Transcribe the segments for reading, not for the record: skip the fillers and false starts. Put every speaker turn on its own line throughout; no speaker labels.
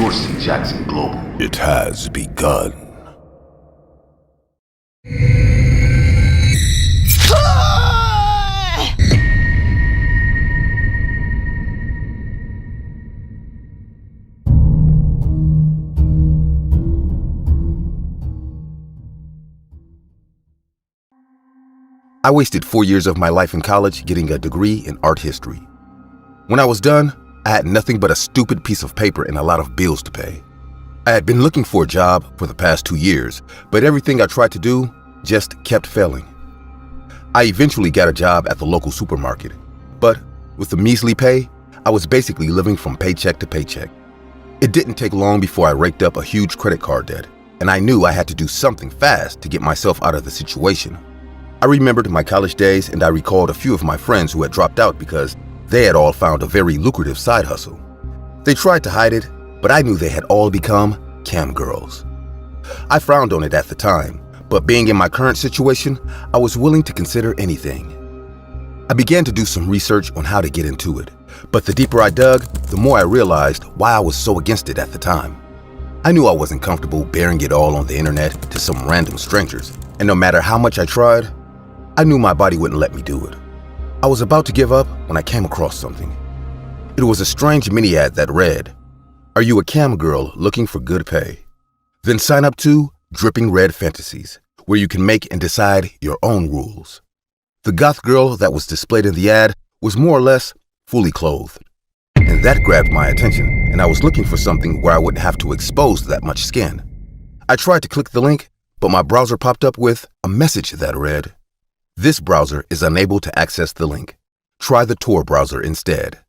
Dorsey Jackson Global.
It has begun.
I wasted 4 years of my life in college getting a degree in art history. When I was done, I had nothing but a stupid piece of paper and a lot of bills to pay. I had been looking for a job for the past 2 years, but everything I tried to do just kept failing. I eventually got a job at the local supermarket, but with the measly pay, I was basically living from paycheck to paycheck. It didn't take long before I raked up a huge credit card debt, and I knew I had to do something fast to get myself out of the situation. I remembered my college days, and I recalled a few of my friends who had dropped out because they had all found a very lucrative side hustle. They tried to hide it, but I knew they had all become cam girls. I frowned on it at the time, but being in my current situation, I was willing to consider anything. I began to do some research on how to get into it, but the deeper I dug, the more I realized why I was so against it at the time. I knew I wasn't comfortable bearing it all on the internet to some random strangers, and no matter how much I tried, I knew my body wouldn't let me do it. I was about to give up when I came across something. It was a strange mini ad that read, "Are you a cam girl looking for good pay? Then sign up to Dripping Red Fantasies, where you can make and decide your own rules." The goth girl that was displayed in the ad was more or less fully clothed. And that grabbed my attention, and I was looking for something where I wouldn't have to expose that much skin. I tried to click the link, but my browser popped up with a message that read, "This browser is unable to access the link. Try the Tor browser instead."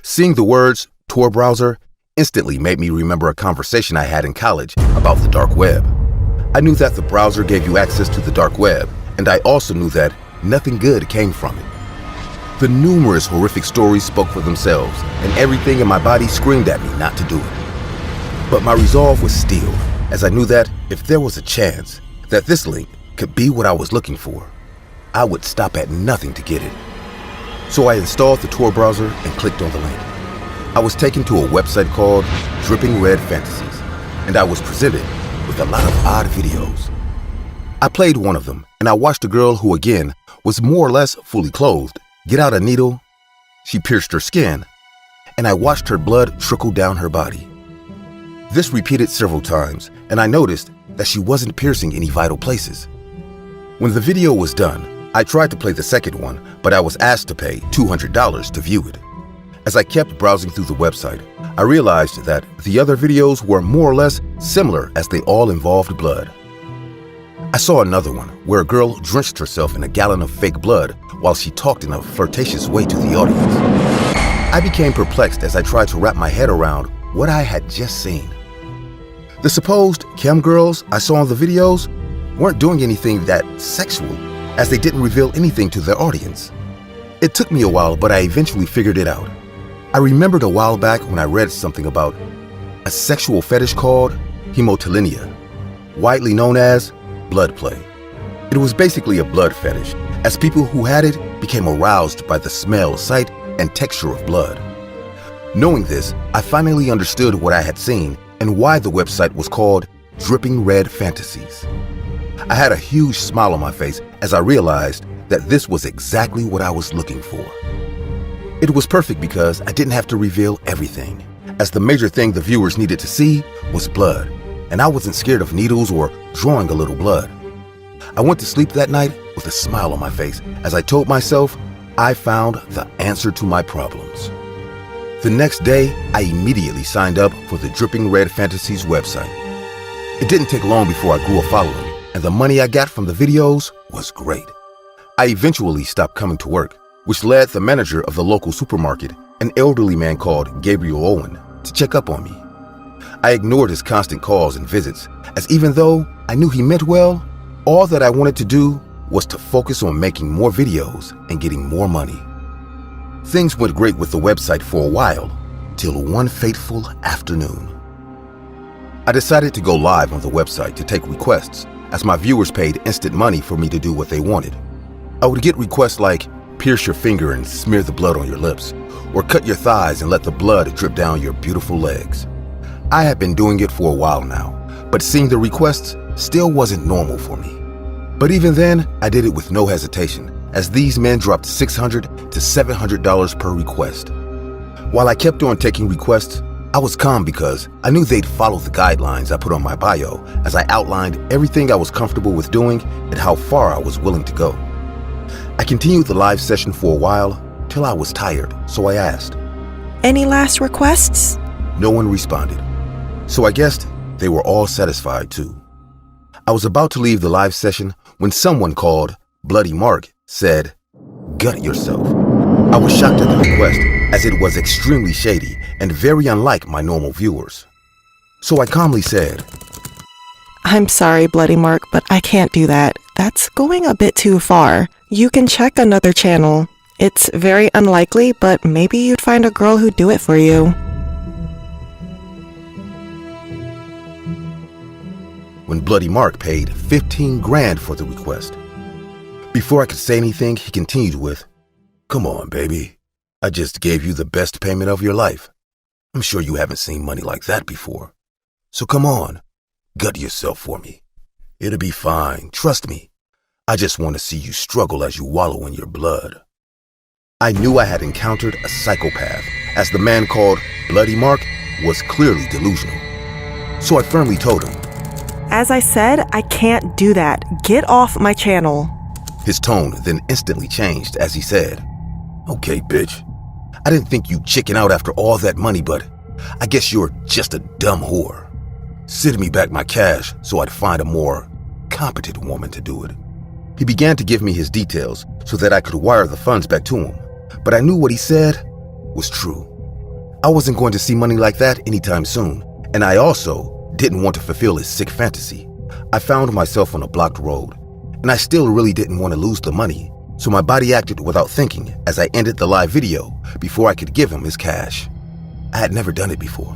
Seeing the words Tor browser instantly made me remember a conversation I had in college about the dark web. I knew that the browser gave you access to the dark web, and I also knew that nothing good came from it. The numerous horrific stories spoke for themselves, and everything in my body screamed at me not to do it. But my resolve was steeled, as I knew that if there was a chance that this link could be what I was looking for, I would stop at nothing to get it. So I installed the Tor browser and clicked on the link. I was taken to a website called Dripping Red Fantasies, and I was presented with a lot of odd videos. I played one of them, and I watched a girl who, again, was more or less fully clothed, get out a needle. She pierced her skin, and I watched her blood trickle down her body. This repeated several times, and I noticed that she wasn't piercing any vital places. When the video was done, I tried to play the second one, but I was asked to pay $200 to view it. As I kept browsing through the website, I realized that the other videos were more or less similar as they all involved blood. I saw another one where a girl drenched herself in a gallon of fake blood while she talked in a flirtatious way to the audience. I became perplexed as I tried to wrap my head around what I had just seen. The supposed cam girls I saw in the videos weren't doing anything that sexual, as they didn't reveal anything to their audience. It took me a while, but I eventually figured it out. I remembered a while back when I read something about a sexual fetish called hemotilinia, widely known as blood play. It was basically a blood fetish, as people who had it became aroused by the smell, sight, and texture of blood. Knowing this, I finally understood what I had seen and why the website was called Dripping Red Fantasies. I had a huge smile on my face as I realized that this was exactly what I was looking for. It was perfect because I didn't have to reveal everything, as the major thing the viewers needed to see was blood, and I wasn't scared of needles or drawing a little blood. I went to sleep that night with a smile on my face as I told myself I found the answer to my problems. The next day, I immediately signed up for the Dripping Red Fantasies website. It didn't take long before I grew a following, and the money I got from the videos was great. I eventually stopped coming to work, which led the manager of the local supermarket, an elderly man called Gabriel Owen, to check up on me. I ignored his constant calls and visits, as even though I knew he meant well, all that I wanted to do was to focus on making more videos and getting more money. Things went great with the website for a while, till one fateful afternoon. I decided to go live on the website to take requests, as my viewers paid instant money for me to do what they wanted. I would get requests like, pierce your finger and smear the blood on your lips, or cut your thighs and let the blood drip down your beautiful legs. I had been doing it for a while now, but seeing the requests still wasn't normal for me. But even then, I did it with no hesitation, as these men dropped $600 to $700 per request. While I kept on taking requests, I was calm because I knew they'd follow the guidelines I put on my bio as I outlined everything I was comfortable with doing and how far I was willing to go. I continued the live session for a while till I was tired, so I asked.
Any last requests?
No one responded, so I guessed they were all satisfied too. I was about to leave the live session when someone called Bloody Mark said, "Gut yourself." I was shocked at the request, as it was extremely shady and very unlike my normal viewers. So I calmly said,
I'm sorry, Bloody Mark, but I can't do that. That's going a bit too far. You can check another channel. It's very unlikely, but maybe you'd find a girl who'd do it for you.
When Bloody Mark paid 15 grand for the request. Before I could say anything, he continued with, "Come on, baby. I just gave you the best payment of your life. I'm sure you haven't seen money like that before. So come on, gut yourself for me. It'll be fine, trust me. I just want to see you struggle as you wallow in your blood." I knew I had encountered a psychopath, as the man called Bloody Mark was clearly delusional. So I firmly told him,
As I said, I can't do that. Get off my channel.
His tone then instantly changed as he said, "Okay, bitch. I didn't think you'd chicken out after all that money, but I guess you're just a dumb whore. Send me back my cash so I'd find a more competent woman to do it." He began to give me his details so that I could wire the funds back to him, but I knew what he said was true. I wasn't going to see money like that anytime soon, and I also didn't want to fulfill his sick fantasy. I found myself on a blocked road, and I still really didn't want to lose the money, so my body acted without thinking as I ended the live video before I could give him his cash. I had never done it before,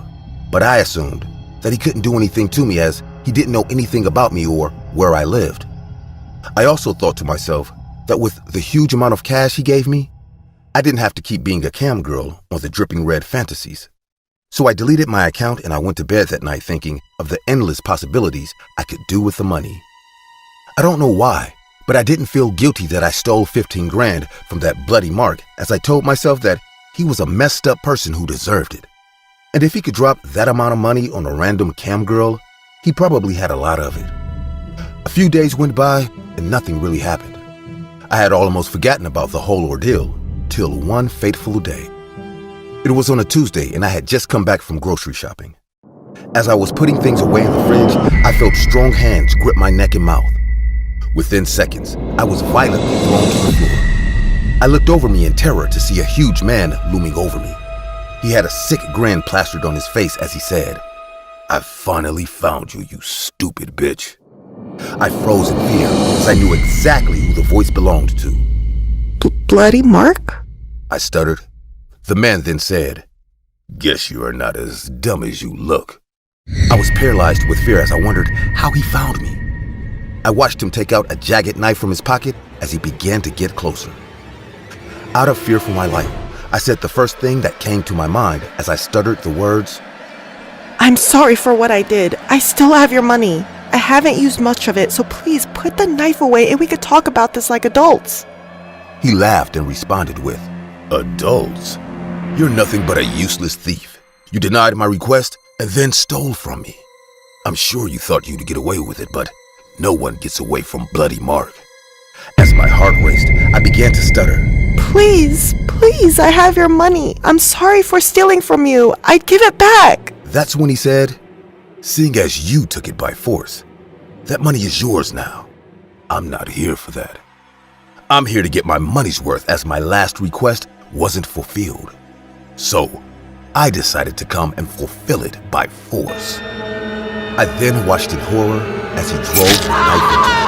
but I assumed that he couldn't do anything to me as he didn't know anything about me or where I lived. I also thought to myself that with the huge amount of cash he gave me, I didn't have to keep being a cam girl on the dripping red fantasies. So I deleted my account and I went to bed that night thinking of the endless possibilities I could do with the money. I don't know why, but I didn't feel guilty that I stole 15 grand from that Bloody Mark, as I told myself that he was a messed up person who deserved it. And if he could drop that amount of money on a random cam girl, he probably had a lot of it. A few days went by and nothing really happened. I had almost forgotten about the whole ordeal till one fateful day. It was on a Tuesday and I had just come back from grocery shopping. As I was putting things away in the fridge, I felt strong hands grip my neck and mouth. Within seconds, I was violently thrown to the floor. I looked over me in terror to see a huge man looming over me. He had a sick grin plastered on his face as he said, "I finally found you, you stupid bitch." I froze in fear as I knew exactly who the voice belonged to.
Bloody Mark?
I stuttered. The man then said, "Guess you are not as dumb as you look." I was paralyzed with fear as I wondered how he found me. I watched him take out a jagged knife from his pocket as he began to get closer. Out of fear for my life, I said the first thing that came to my mind as I stuttered the words,
I'm sorry for what I did. I still have your money. I haven't used much of it, so please put the knife away and we could talk about this like adults.
He laughed and responded with, "Adults? You're nothing but a useless thief. You denied my request and then stole from me. I'm sure you thought you'd get away with it, but no one gets away from Bloody Mark." As my heart raced, I began to stutter.
Please, I have your money. I'm sorry for stealing from you. I'd give it back.
That's when he said, "Seeing as you took it by force, that money is yours now. I'm not here for that. I'm here to get my money's worth as my last request wasn't fulfilled. So I decided to come and fulfill it by force." I then watched in horror as he drove the knife into me.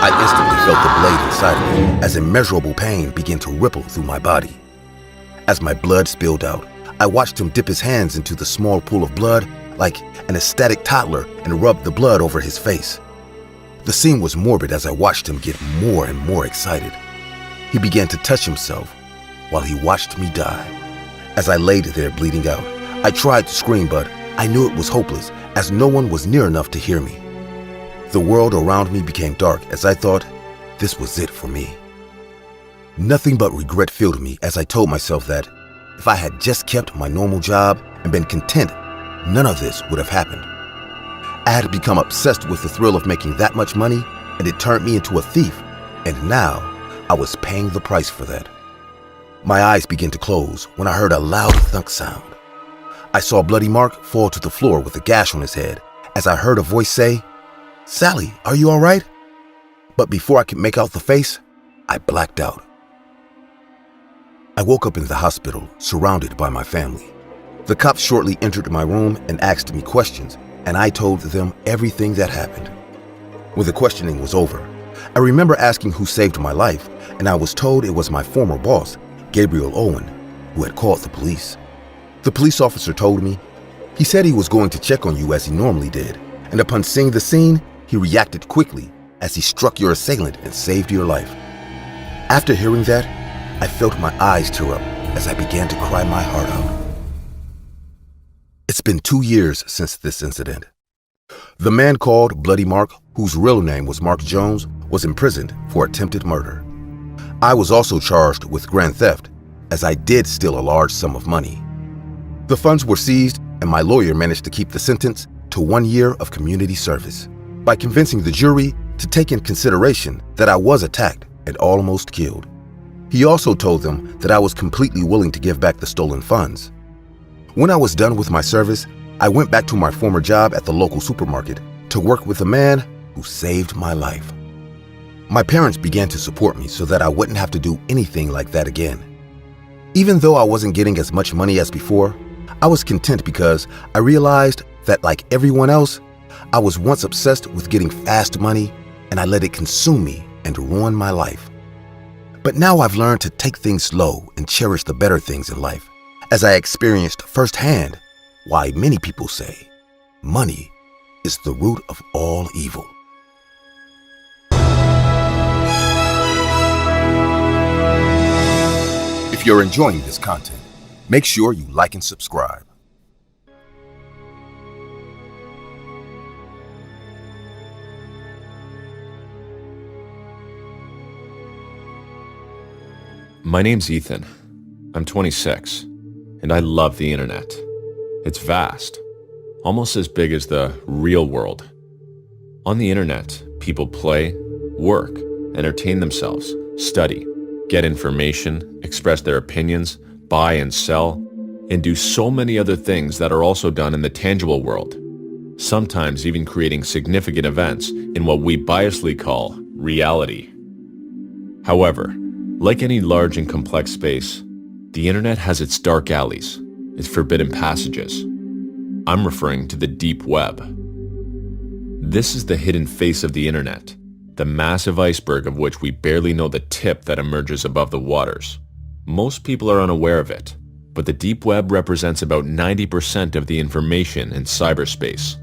I instantly felt the blade inside of me as immeasurable pain began to ripple through my body. As my blood spilled out, I watched him dip his hands into the small pool of blood like an ecstatic toddler and rub the blood over his face. The scene was morbid as I watched him get more and more excited. He began to touch himself while he watched me die. As I laid there bleeding out, I tried to scream, but I knew it was hopeless, as no one was near enough to hear me. The world around me became dark as I thought this was it for me. Nothing but regret filled me as I told myself that if I had just kept my normal job and been content, none of this would have happened. I had become obsessed with the thrill of making that much money, and it turned me into a thief, and now I was paying the price for that. My eyes began to close when I heard a loud thunk sound. I saw Bloody Mark fall to the floor with a gash on his head as I heard a voice say, "Sally, are you all right?" But before I could make out the face, I blacked out. I woke up in the hospital, surrounded by my family. The cops shortly entered my room and asked me questions, and I told them everything that happened. When the questioning was over, I remember asking who saved my life, and I was told it was my former boss, Gabriel Owen, who had called the police. The police officer told me, he said he was going to check on you as he normally did, and upon seeing the scene, he reacted quickly as he struck your assailant and saved your life. After hearing that, I felt my eyes tear up as I began to cry my heart out. It's been 2 years since this incident. The man called Bloody Mark, whose real name was Mark Jones, was imprisoned for attempted murder. I was also charged with grand theft, as I did steal a large sum of money. The funds were seized, and my lawyer managed to keep the sentence to 1 year of community service by convincing the jury to take in consideration that I was attacked and almost killed. He also told them that I was completely willing to give back the stolen funds. When I was done with my service, I went back to my former job at the local supermarket to work with the man who saved my life. My parents began to support me so that I wouldn't have to do anything like that again. Even though I wasn't getting as much money as before, I was content because I realized that, like everyone else, I was once obsessed with getting fast money, and I let it consume me and ruin my life. But now I've learned to take things slow and cherish the better things in life, as I experienced firsthand why many people say money is the root of all evil. If you're enjoying this content, make sure you like and subscribe.
My name's Ethan. I'm 26, and I love the internet. It's vast, almost as big as the real world. On the internet, people play, work, entertain themselves, study, get information, express their opinions, buy and sell, and do so many other things that are also done in the tangible world, sometimes even creating significant events in what we biasly call reality. However, like any large and complex space, the internet has its dark alleys, its forbidden passages. I'm referring to the deep web. This is the hidden face of the internet, the massive iceberg of which we barely know the tip that emerges above the waters. Most people are unaware of it, but the deep web represents about 90% of the information in cyberspace.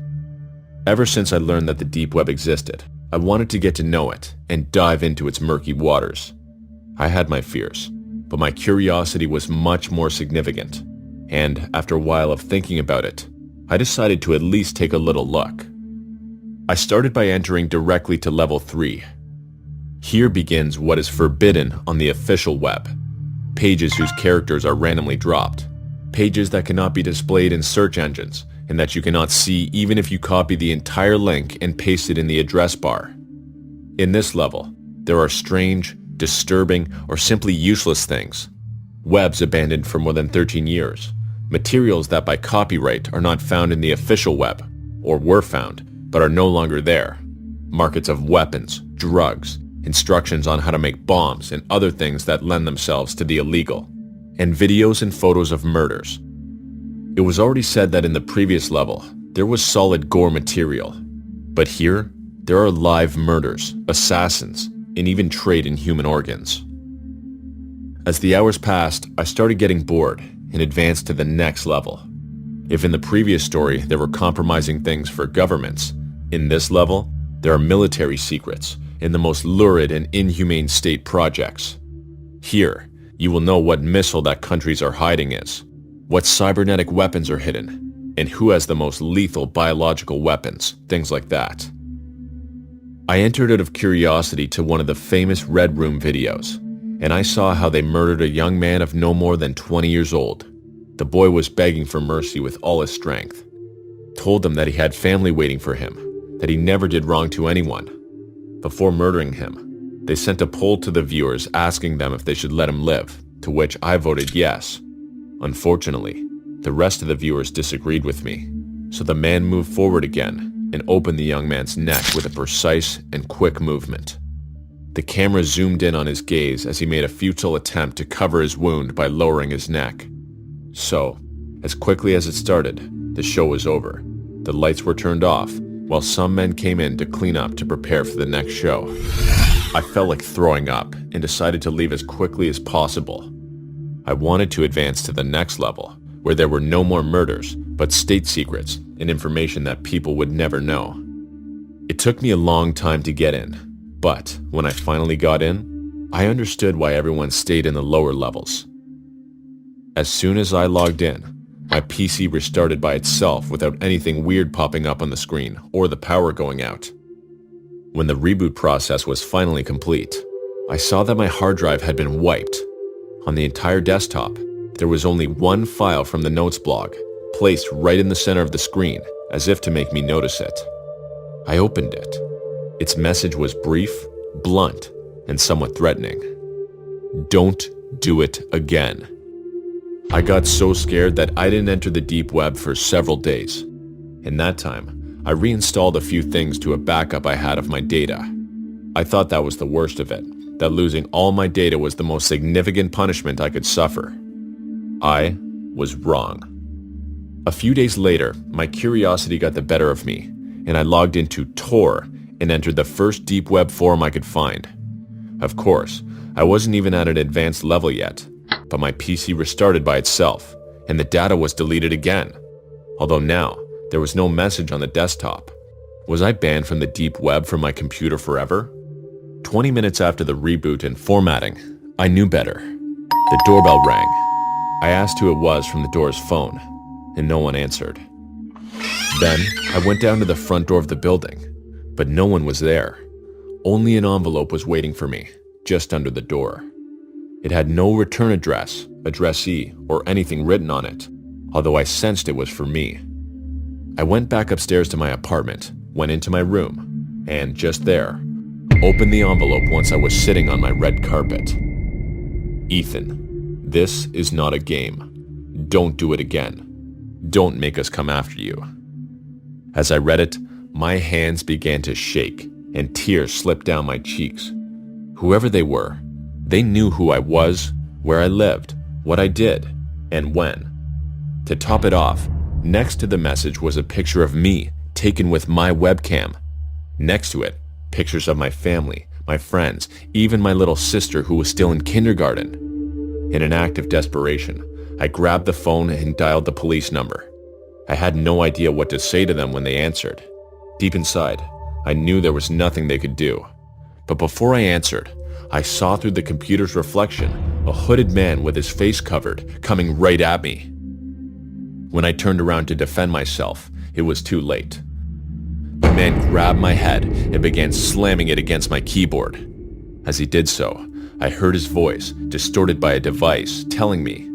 Ever since I learned that the deep web existed, I wanted to get to know it and dive into its murky waters. I had my fears, but my curiosity was much more significant, and after a while of thinking about it, I decided to at least take a little look. I started by entering directly to level 3. Here begins what is forbidden on the official web. Pages whose characters are randomly dropped. Pages that cannot be displayed in search engines, and that you cannot see even if you copy the entire link and paste it in the address bar. In this level, there are strange, disturbing, or simply useless things. Webs abandoned for more than 13 years. Materials that by copyright are not found in the official web, or were found, but are no longer there. Markets of weapons, drugs, instructions on how to make bombs, and other things that lend themselves to the illegal. And videos and photos of murders. It was already said that in the previous level, there was solid gore material. But here, there are live murders, assassins, and even trade in human organs. As the hours passed, I started getting bored and advanced to the next level. If in the previous story there were compromising things for governments, in this level, there are military secrets and the most lurid and inhumane state projects. Here, you will know what missile that countries are hiding is, what cybernetic weapons are hidden, and who has the most lethal biological weapons, things like that. I entered out of curiosity to one of the famous Red Room videos, and I saw how they murdered a young man of no more than 20 years old. The boy was begging for mercy with all his strength. Told them that he had family waiting for him, that he never did wrong to anyone. Before murdering him, they sent a poll to the viewers asking them if they should let him live, to which I voted yes. Unfortunately, the rest of the viewers disagreed with me, so the man moved forward again and opened the young man's neck with a precise and quick movement. The camera zoomed in on his gaze as he made a futile attempt to cover his wound by lowering his neck. So, as quickly as it started, the show was over. The lights were turned off, while some men came in to clean up to prepare for the next show. I felt like throwing up and decided to leave as quickly as possible. I wanted to advance to the next level, where there were no more murders, but state secrets and information that people would never know. It took me a long time to get in, but when I finally got in, I understood why everyone stayed in the lower levels. As soon as I logged in, my PC restarted by itself without anything weird popping up on the screen or the power going out. When the reboot process was finally complete, I saw that my hard drive had been wiped. On the entire desktop, there was only one file from the notes blog, placed right in the center of the screen, as if to make me notice it. I opened it. Its message was brief, blunt, and somewhat threatening. Don't do it again. I got so scared that I didn't enter the deep web for several days. In that time, I reinstalled a few things to a backup I had of my data. I thought that was the worst of it, that losing all my data was the most significant punishment I could suffer. I was wrong. A few days later, my curiosity got the better of me, and I logged into Tor and entered the first deep web forum I could find. Of course, I wasn't even at an advanced level yet, but my PC restarted by itself, and the data was deleted again. Although now, there was no message on the desktop. Was I banned from the deep web from my computer forever? 20 minutes after the reboot and formatting, I knew better. The doorbell rang. I asked who it was from the door's phone, and no one answered. Then, I went down to the front door of the building, but no one was there. Only an envelope was waiting for me, just under the door. It had no return address, addressee, or anything written on it, although I sensed it was for me. I went back upstairs to my apartment, went into my room, and just there, opened the envelope once I was sitting on my red carpet. Ethan, this is not a game. Don't do it again. Don't make us come after you. As I read it, my hands began to shake and tears slipped down my cheeks. Whoever they were, they knew who I was, where I lived, what I did, and when. To top it off, next to the message was a picture of me taken with my webcam. Next to it, pictures of my family, my friends, even my little sister who was still in kindergarten. In an act of desperation, I grabbed the phone and dialed the police number. I had no idea what to say to them when they answered. Deep inside, I knew there was nothing they could do. But before I answered, I saw through the computer's reflection a hooded man with his face covered coming right at me. When I turned around to defend myself, it was too late. The man grabbed my head and began slamming it against my keyboard. As he did so, I heard his voice, distorted by a device, telling me,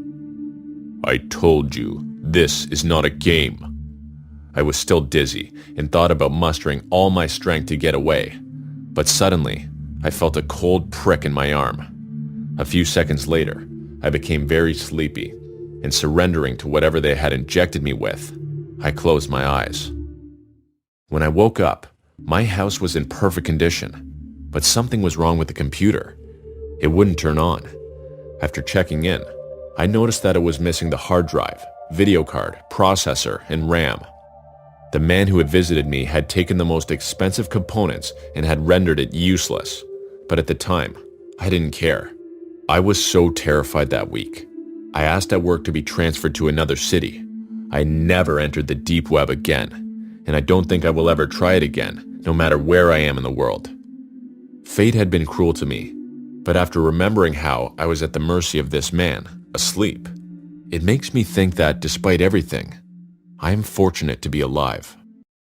"I told you, this is not a game." I was still dizzy and thought about mustering all my strength to get away. But suddenly, I felt a cold prick in my arm. A few seconds later, I became very sleepy, and surrendering to whatever they had injected me with, I closed my eyes. When I woke up, my house was in perfect condition, but something was wrong with the computer. It wouldn't turn on. After checking in, I noticed that it was missing the hard drive, video card, processor, and RAM. The man who had visited me had taken the most expensive components and had rendered it useless. But at the time, I didn't care. I was so terrified that week. I asked at work to be transferred to another city. I never entered the deep web again, and I don't think I will ever try it again, no matter where I am in the world. Fate had been cruel to me, but after remembering how I was at the mercy of this man, asleep, it makes me think that despite everything, I am fortunate to be alive,